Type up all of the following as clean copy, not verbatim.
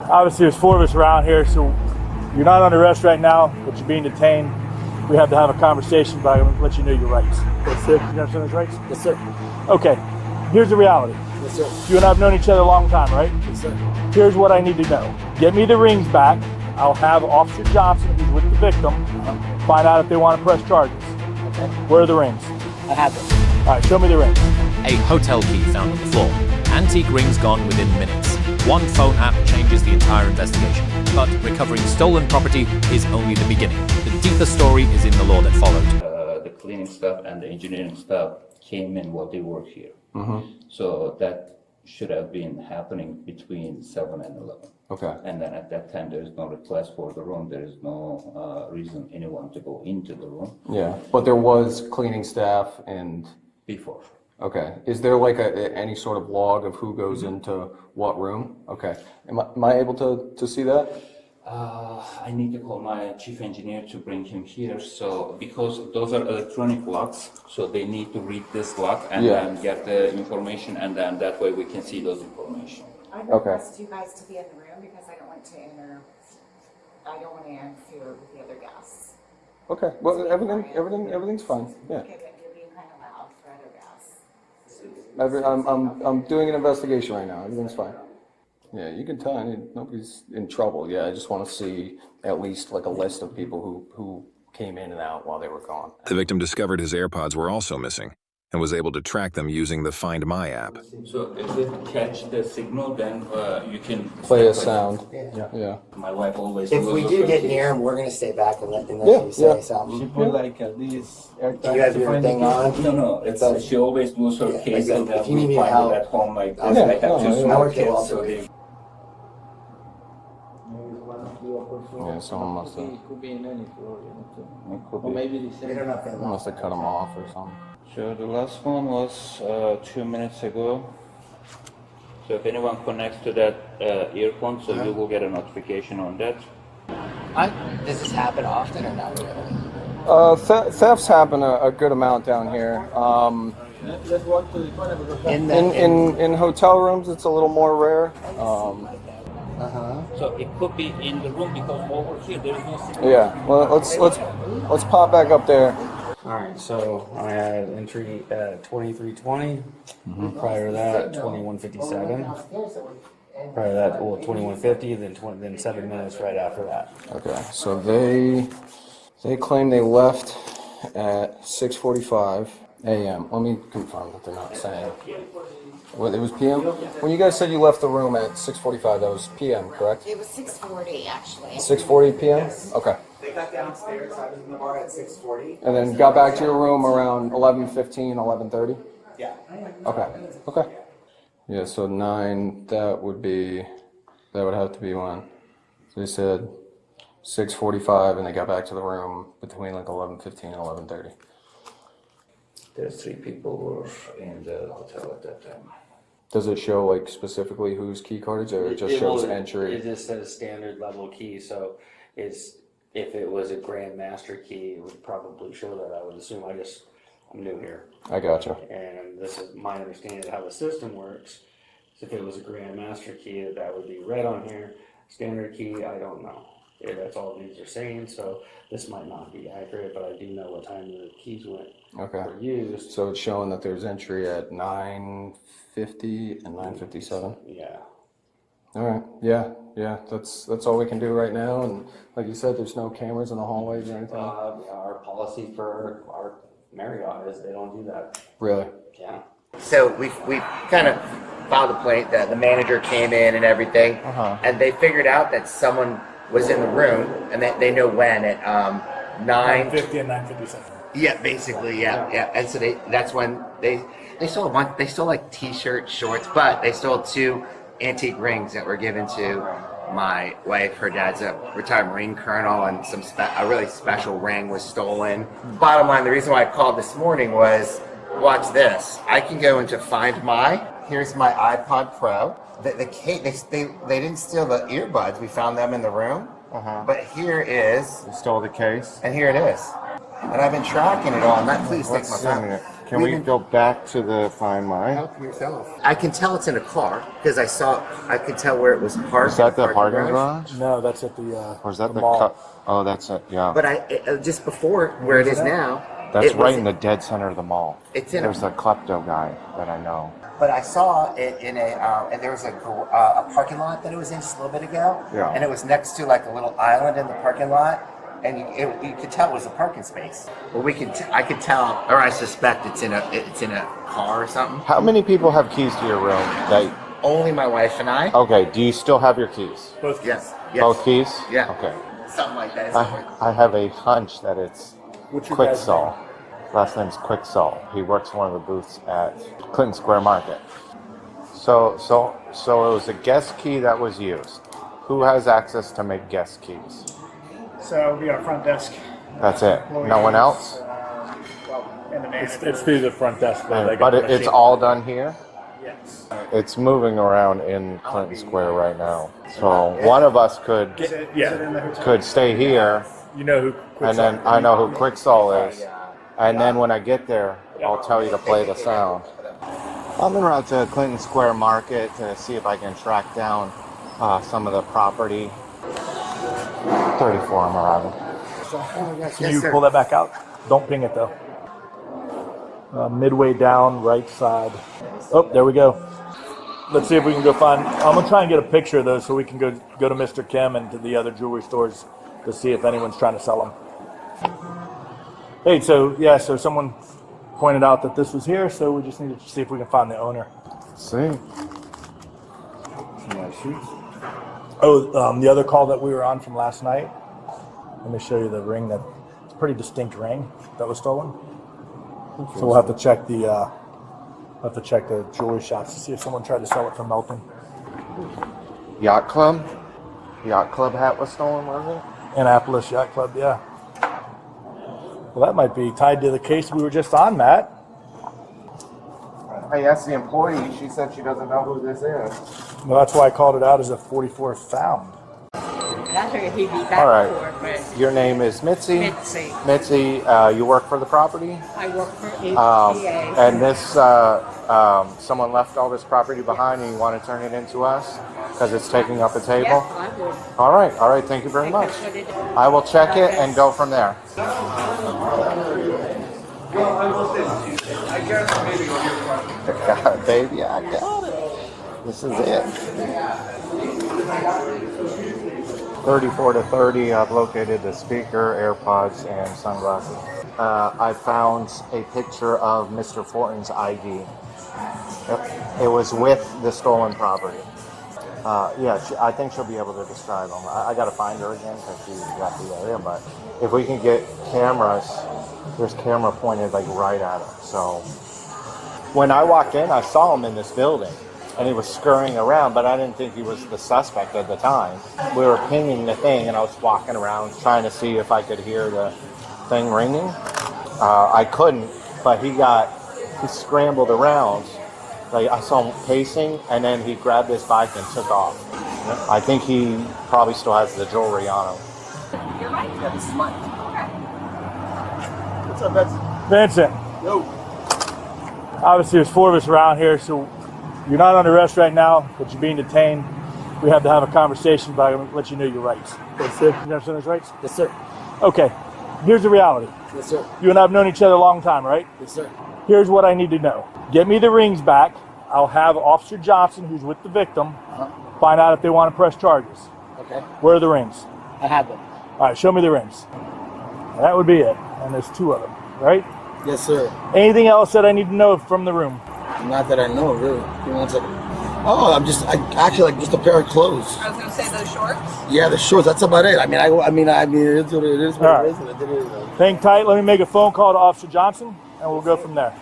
Obviously, there's 4 of us around here, so you're not under arrest right now, but you're being detained. We have to have a conversation, but I'm going to let you know your rights. Yes, sir. You understand those rights? Yes, sir. Okay. Here's the reality. Yes, sir. You and I have known each other a long time, right? Yes, sir. Here's what I need to know. Get me the rings back. I'll have Officer Johnson, who's with the victim, find out if they want to press charges. Okay. Where are the rings? I have them. All right, show me the rings. A hotel key found on the floor. Antique rings gone within minutes. One phone app changes the entire investigation. But recovering stolen property is only the beginning. The deeper story is in the law that followed. The cleaning staff and the engineering staff came in while they work here. So that should have been happening between 7 and 11. Okay. And then at that time, there is no request for the room. There is no reason anyone to go into the room Yeah, but there was cleaning staff and, before. okay. Is there like any sort of log of who goes into what room? Okay. Am I able to see that? I need to call my chief engineer to bring him here. So because those are electronic locks, so they need to read this lock and then get the information, and then that way we can see those information. I request you guys to be in the room because I don't want to interfere with the other guests. Okay. Well, everything's fine. Yeah. Okay, but you're being kind of loud for other guests. I'm doing an investigation right now. Everything's fine. Yeah, you can tell nobody's in trouble. Yeah, I just want to see at least like a list of people who came in and out while they were gone. The victim discovered his AirPods were also missing and was able to track them using the Find My app. So if it catch the signal, then you can Play a sound. Yeah. My wife always. If we do get near him, we're gonna stay back and let you say something. She put like this AirTag. Do you have your thing on? No, it's she always moves her case like, and then if you need we me to find help, it at home like this. I'll- I have two I small work here kids, also. so they. Yeah, someone must have. It could be in any floor, It could or be. maybe the same. Must have cut them off or something. So the last one was 2 minutes ago. So if anyone connects to that earphone, so you will get a notification on that. Does this happen often or not really? Thefts happen a good amount down here. Let's walk to the corner because In hotel rooms, it's a little more rare. So it could be in the room because over here there is no signal. Yeah. Well, let's pop back up there. All right, so I had entry at 2320. Prior to that, 2157. Prior to that, 2150. Then 7 minutes right after that. Okay. So they claim they left at 6:45 a.m. Let me confirm that they're not saying. Well, it was p.m. When you guys said you left the room at 6:45, that was p.m. correct? It was 6:40 actually. 6:40 p.m. Okay. They got downstairs. I was in the bar at 6:40. And then got back to your room around 11:15, 11:30. Yeah. Okay. Yeah. So 9. That would have to be when. So they said 6:45, and they got back to the room between like 11:15 and 11:30. There's 3 people who were in the hotel at that time. Does it show like specifically whose key card is it, or it just shows entry? It just says standard level key, so if it was a Grand Master key, it would probably show that. I would assume. I'm new here, I gotcha. and this is my understanding of how the system works. So if it was a Grand Master key, that would be red on here. Standard key, I don't know. Yeah, that's all these are saying. So this might not be accurate, but I do know what time the keys were used. So it's showing that there's entry at 9:50 and 9:57. Yeah. All right. Yeah. That's all we can do right now. And like you said, there's no cameras in the hallways or anything. Our policy for our Marriott is they don't do that. Really? Yeah. So we kind of filed a complaint that the manager came in and everything, and they figured out that someone was in the room, and they know when at 9:50 and 9:57. Yeah, basically, yeah. And so that's when they stole like t-shirts, shorts, but they stole 2 antique rings that were given to my wife. Her dad's a retired Marine colonel, and a really special ring was stolen. Bottom line, the reason why I called this morning was, watch this. I can go into Find My. Here's my iPod Pro. The case, they didn't steal the earbuds. We found them in the room. But here is. You stole the case? And here it is. And I've been tracking it all. Please take my phone. Can we go back to the Find My? Help yourself. I can tell it's in a car because I could tell where it was parked. Is that the parking garage? No, that's at the. Or is that the mall. cut? Oh, that's it. Yeah. But just before where it is now. That's right in the dead center of the mall. It's in. There's a klepto guy that I know. But I saw it in and there was a parking lot that it was in just a little bit ago. Yeah. And it was next to like a little island in the parking lot, and you could tell it was a parking space. Well, I could tell, or I suspect it's in a car or something. How many people have keys to your room? Only my wife and I. Okay. Do you still have your keys? Both. Yes. Both keys? Yeah. Okay. Something like that. I have a hunch that it's What's your dad's Quicksall. Last name's Quicksall. He works one of the booths at Clinton Square Market. So it was a guest key that was used. Who has access to make guest keys? So we got a front desk. That's it. No one else? And the manager. It's through the front desk. Though. They got But the it's machine. all done here? Yes. It's moving around in Clinton Square right now. So one of us could stay here, You know who. and then I know who Quicksall is. And then when I get there, I'll tell you to play the sound. I'm en route to Clinton Square Market to see if I can track down some of the property. 34, I'm arriving. Can you pull that back out? Don't ping it though. Midway down, right side. Oh, there we go. Let's see if we can go find. I'm gonna try and get a picture of those so we can go to Mr. Kim and to the other jewelry stores to see if anyone's trying to sell them. Hey, so someone pointed out that this was here, so we just need to see if we can find the owner. Let's see. Oh, the other call that we were on from last night. Let me show you the ring. It's a pretty distinct ring that was stolen. So we'll have to check the jewelry shops to see if someone tried to sell it from Melton. Yacht Club? Yacht Club hat was stolen, was it? Annapolis Yacht Club, yeah. Well, that might be tied to the case we were just on, Matt. I asked the employee. She said she doesn't know who this is. Well, that's why I called it out as a 44 found. All right. Your name is Mitzi? Mitzi. Mitzi, you work for the property? I work for HCA. And this, someone left all this property behind and you want to turn it into us? Because it's taking up a table? Yes, I would. All right. Thank you very much. I will check it and go from there. Baby, I got it. This is it. 34 to 30, I've located the speaker, AirPods, and sunglasses. I found a picture of Mr. Fortin's ID. Yep. It was with the stolen property. I think she'll be able to describe them. I got to find her again because she left the area, but if we can get cameras, there's camera pointed like right at her. So when I walked in, I saw him in this building. And he was scurrying around, but I didn't think he was the suspect at the time. We were pinging the thing, and I was walking around trying to see if I could hear the thing ringing. I couldn't, but he scrambled around. Like I saw him pacing, and then he grabbed his bike and took off. I think he probably still has the jewelry on him. You're right. Yeah, this is mine. Okay. What's up, Vincent. Yo. Obviously, there's four of us around here, so you're not under arrest right now, but you're being detained. We have to have a conversation, but I'm going to let you know your rights. Yes, sir. You understand those rights? Yes, sir. Okay. Here's the reality. Yes, sir. You and I have known each other a long time, right? Yes, sir. Here's what I need to know. Get me the rings back. I'll have Officer Johnson, who's with the victim, find out if they want to press charges. Okay. Where are the rings? I have them. All right, show me the rings. And that would be it. And there's two of them, right? Yes, sir. Anything else that I need to know from the room? Not that I know, really. Give me 1 second. Oh, I actually like just a pair of clothes. I was going to say those shorts. Yeah, the shorts. That's about it. I mean, it's what it is. All right. Hang tight. Let me make a phone call to Officer Johnson, and we'll go from there.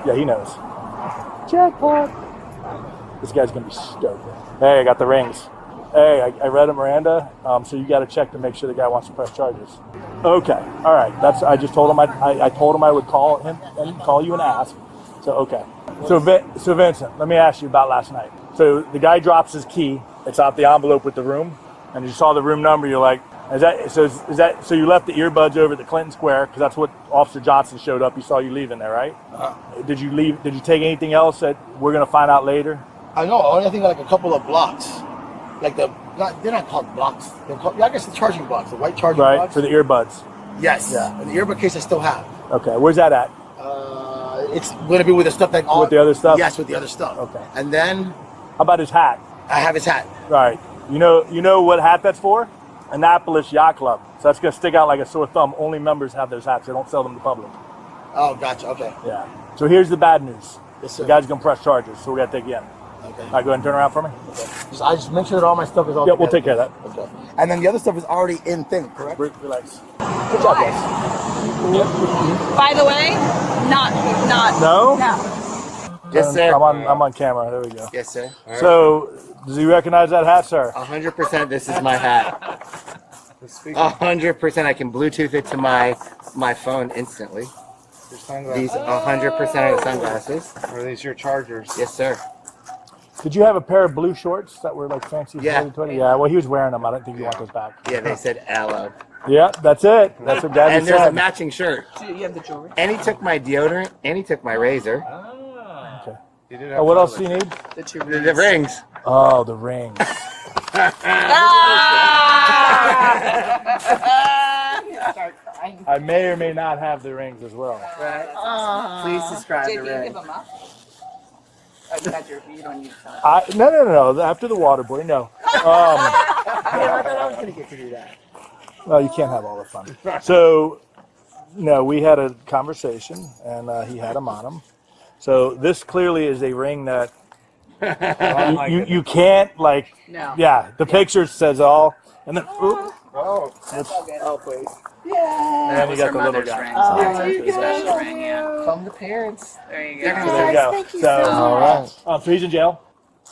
Yeah, he knows. Jackpot. This guy's gonna be stoked. Hey, I got the rings. Hey, I read a Miranda, so you got to check to make sure the guy wants to press charges. Okay, all right. I just told him I told him I would call him and call you and ask. So okay. So Vincent, let me ask you about last night. So the guy drops his key. It's out the envelope with the room, and you saw the room number. You're like, Is that so? You left the earbuds over at the Clinton Square because that's what Officer Johnson showed up. He saw you leaving there, right? Did you leave? Did you take anything else that we're gonna find out later? I know. Only thing like a couple of blocks, like they're not called blocks. They're called, I guess the charging blocks, the white charging blocks. Right, for the earbuds. Yes. Yeah. And the earbud case I still have. Okay, where's that at? It's going to be with the stuff that all. With the other stuff? Yes, with the other stuff. Okay. And then. How about his hat? I have his hat. Right. You know what hat that's for? Annapolis Yacht Club. So that's going to stick out like a sore thumb. Only members have those hats. They don't sell them to the public. Oh, gotcha. Okay. Yeah. So here's the bad news. Yes, sir. The guy's going to press charges, so we got to take you in. Okay. All right, go ahead and turn around for me. Okay. I just make sure that all my stuff is all. Yeah, together. we'll take care of that. Okay. And then the other stuff is already in thing, correct? Relax. Good job, guys. By the way, not. No? Yes, sir. I'm on camera. There we go. Yes, sir. All right. So, does he recognize that hat, sir? 100%. This is my hat. 100%. I can Bluetooth it to my phone instantly. Your sunglasses. These 100% of the sunglasses. Are these your chargers? Yes, sir. Did you have a pair of blue shorts that were like fancy? Yeah. Yeah, well, he was wearing them. I don't think you want those back. Yeah, they said aloe. Yeah, that's it. That's what Daddy And there's said. a matching shirt. Do you have the jewelry? And he took my deodorant, and he took my razor. Okay. You did have What else do you need? The two The rings. Oh, the rings. I may or may not have the rings as well. Right. Please describe Did the you ring. give them up? Oh, you don't need to. No. After the waterboarding, no. I thought I was going to get to do that. Well, you can't have all the fun. So, no, we had a conversation, and he had them on him. So this clearly is a ring that you can't like. No. Yeah, the picture says all, and then oop, Oh, That's all good. Oh, please. and then you got the little guy. Ring. There's a special ring, yeah. From the parents. There you So go. there you go. Thank you So, so all much. right. So he's in jail,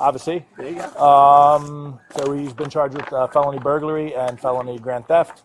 obviously. There you go. So he's been charged with felony burglary and felony grand theft.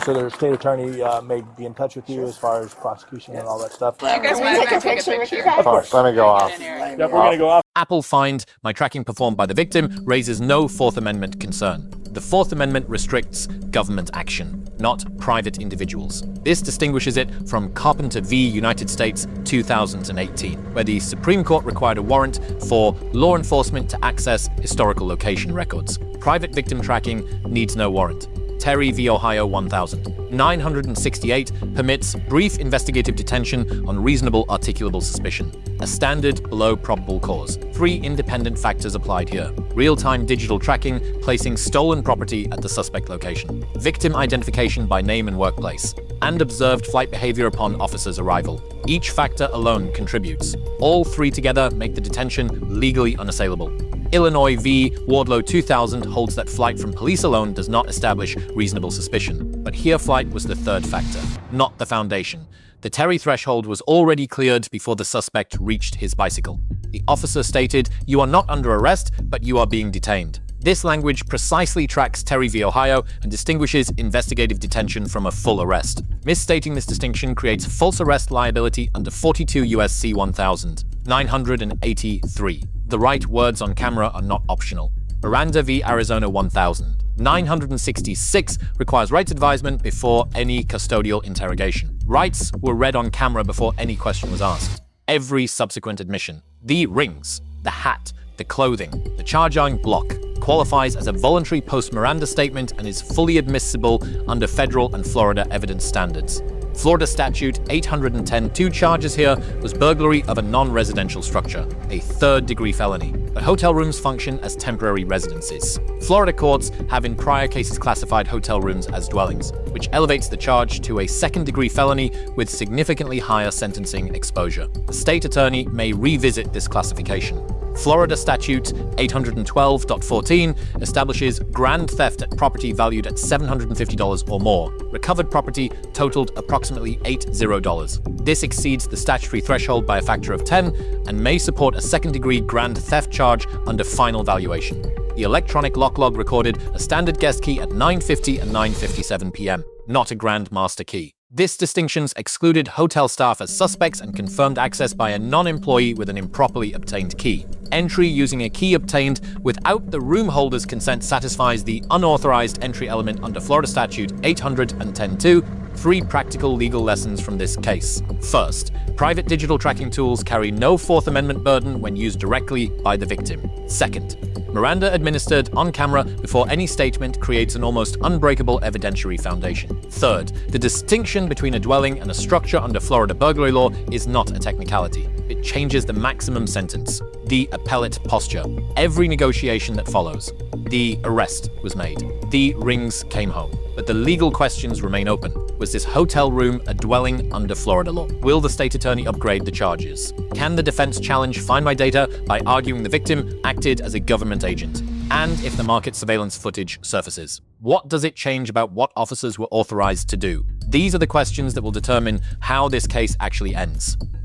So the state attorney may be in touch with you as far as prosecution and all that stuff. You guys want to take a picture? of course. Let me go off. Yep, we're gonna go off. Apple find my tracking performed by the victim raises no Fourth Amendment concern. The Fourth Amendment restricts government action, not private individuals. This distinguishes it from Carpenter v. United States 2018, where the Supreme Court required a warrant for law enforcement to access historical location records. Private victim tracking needs no warrant. Terry v. Ohio 1000. 968 permits brief investigative detention on reasonable articulable suspicion, a standard below probable cause. 3 independent factors applied here. Real-time digital tracking, placing stolen property at the suspect location. Victim identification by name and workplace. And observed flight behavior upon officer's arrival. Each factor alone contributes. All 3 together make the detention legally unassailable. Illinois v. Wardlow 2000 holds that flight from police alone does not establish reasonable suspicion. But here flight was the 3rd factor, not the foundation. The Terry threshold was already cleared before the suspect reached his bicycle. The officer stated, "You are not under arrest, but you are being detained." This language precisely tracks Terry v. Ohio and distinguishes investigative detention from a full arrest. Misstating this distinction creates false arrest liability under 42 U.S.C. 1000. 983. The right words on camera are not optional. Miranda v. Arizona 1000. 966 requires rights advisement before any custodial interrogation. Rights were read on camera before any question was asked. Every subsequent admission, the rings, the hat, the clothing, the charging block, qualifies as a voluntary post-Miranda statement and is fully admissible under federal and Florida evidence standards. Florida Statute 810, 2 charges here was burglary of a non-residential structure, a 3rd-degree felony, but hotel rooms function as temporary residences. Florida courts have in prior cases classified hotel rooms as dwellings, which elevates the charge to a 2nd-degree felony with significantly higher sentencing exposure. The state attorney may revisit this classification. Florida Statute 812.14 establishes grand theft at property valued at $750 or more. Recovered property totaled approximately $80. This exceeds the statutory threshold by a factor of 10 and may support a 2nd-degree grand theft charge under final valuation. The electronic lock log recorded a standard guest key at 9:50 and 9:57 p.m., not a grand master key. This distinctions excluded hotel staff as suspects and confirmed access by a non-employee with an improperly obtained key. Entry using a key obtained without the room holder's consent satisfies the unauthorized entry element under Florida Statute 810-2. 3 practical legal lessons from this case. First, private digital tracking tools carry no Fourth Amendment burden when used directly by the victim. Second, Miranda administered on camera before any statement creates an almost unbreakable evidentiary foundation. Third, the distinction between a dwelling and a structure under Florida burglary law is not a technicality. It changes the maximum sentence. The appellate posture. Every negotiation that follows. The arrest was made. The rings came home. But the legal questions remain open. Was this hotel room a dwelling under Florida law? Will the state attorney upgrade the charges? Can the defense challenge Find My Data by arguing the victim acted as a government agent? And if the market surveillance footage surfaces, what does it change about what officers were authorized to do? These are the questions that will determine how this case actually ends.